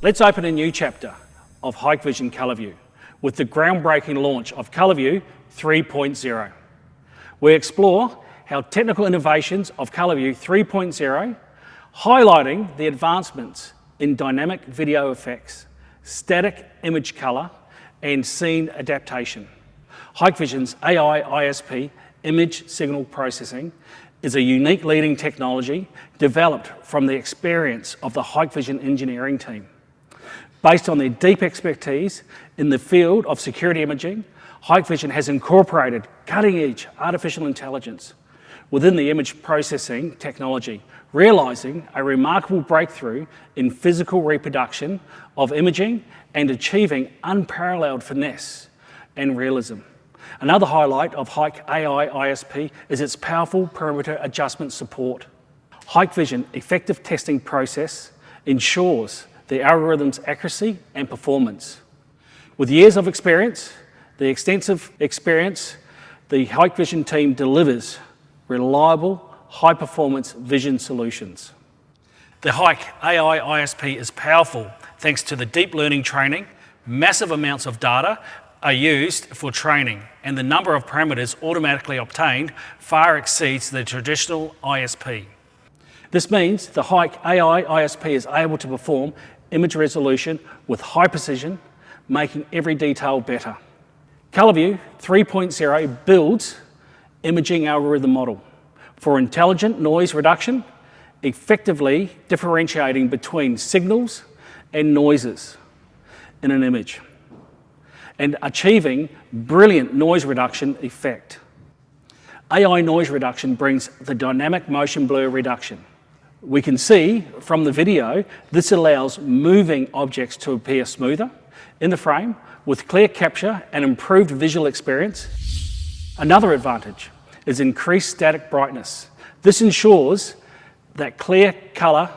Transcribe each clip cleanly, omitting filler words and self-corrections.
Let's open a new chapter of Hikvision ColorVu with the groundbreaking launch of ColorVu 3.0. We explore how technical innovations of ColorVu 3.0, highlighting the advancements in dynamic video effects, static image color, and scene adaptation. Hikvision's AI ISP, image signal processing, is a unique leading technology developed from the experience of the Hikvision engineering team. Based on their deep expertise in the field of security imaging, Hikvision has incorporated cutting-edge artificial intelligence within the image processing technology, realizing a remarkable breakthrough in physical reproduction of imaging and achieving unparalleled finesse and realism. Another highlight of Hik AI ISP is its powerful perimeter adjustment support. Hikvision effective testing process ensures the algorithm's accuracy and performance. With years of experience, the extensive experience, the Hikvision team delivers reliable, high-performance vision solutions. The Hik AI ISP is powerful thanks to the deep learning training. Massive amounts of data are used for training, and the number of parameters automatically obtained far exceeds the traditional ISP. This means the Hik AI ISP is able to perform image resolution with high precision, making every detail better. ColorVu 3.0 builds imaging algorithm model for intelligent noise reduction, effectively differentiating between signals and noises in an image, and achieving brilliant noise reduction effect. AI noise reduction brings the dynamic motion blur reduction. We can see from the video, this allows moving objects to appear smoother in the frame with clear capture and improved visual experience. Another advantage is increased static brightness. This ensures that clear color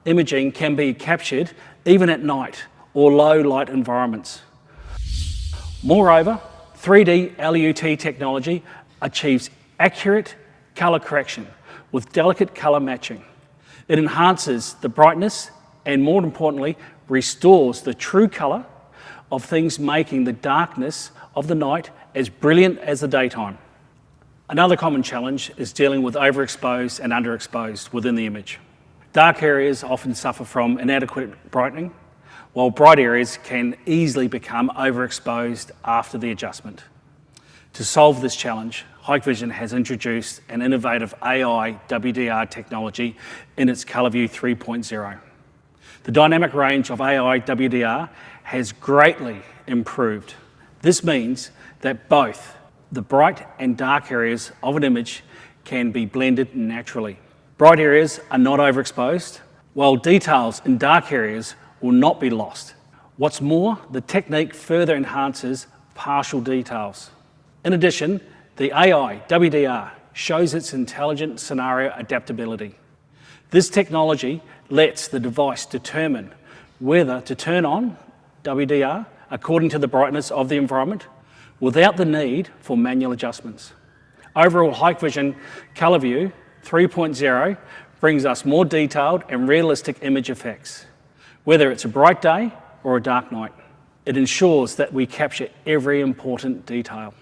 imaging can be captured even at night or low light environments. Moreover, 3D LUT technology achieves accurate color correction with delicate color matching. It enhances the brightness and, more importantly, restores the true color of things, making the darkness of the night as brilliant as the daytime. Another common challenge is dealing with overexposed and underexposed within the image. Dark areas often suffer from inadequate brightening, while bright areas can easily become overexposed after the adjustment. To solve this challenge, Hikvision has introduced an innovative AI WDR technology in its ColorVu 3.0. The dynamic range of AI WDR has greatly improved. This means that both the bright and dark areas of an image can be blended naturally. Bright areas are not overexposed, while details in dark areas will not be lost. What's more, the technique further enhances partial details. In addition, the AI WDR shows its intelligent scenario adaptability. This technology lets the device determine whether to turn on WDR according to the brightness of the environment without the need for manual adjustments. Overall, Hikvision ColorVu 3.0 brings us more detailed and realistic image effects. Whether it's a bright day or a dark night, it ensures that we capture every important detail.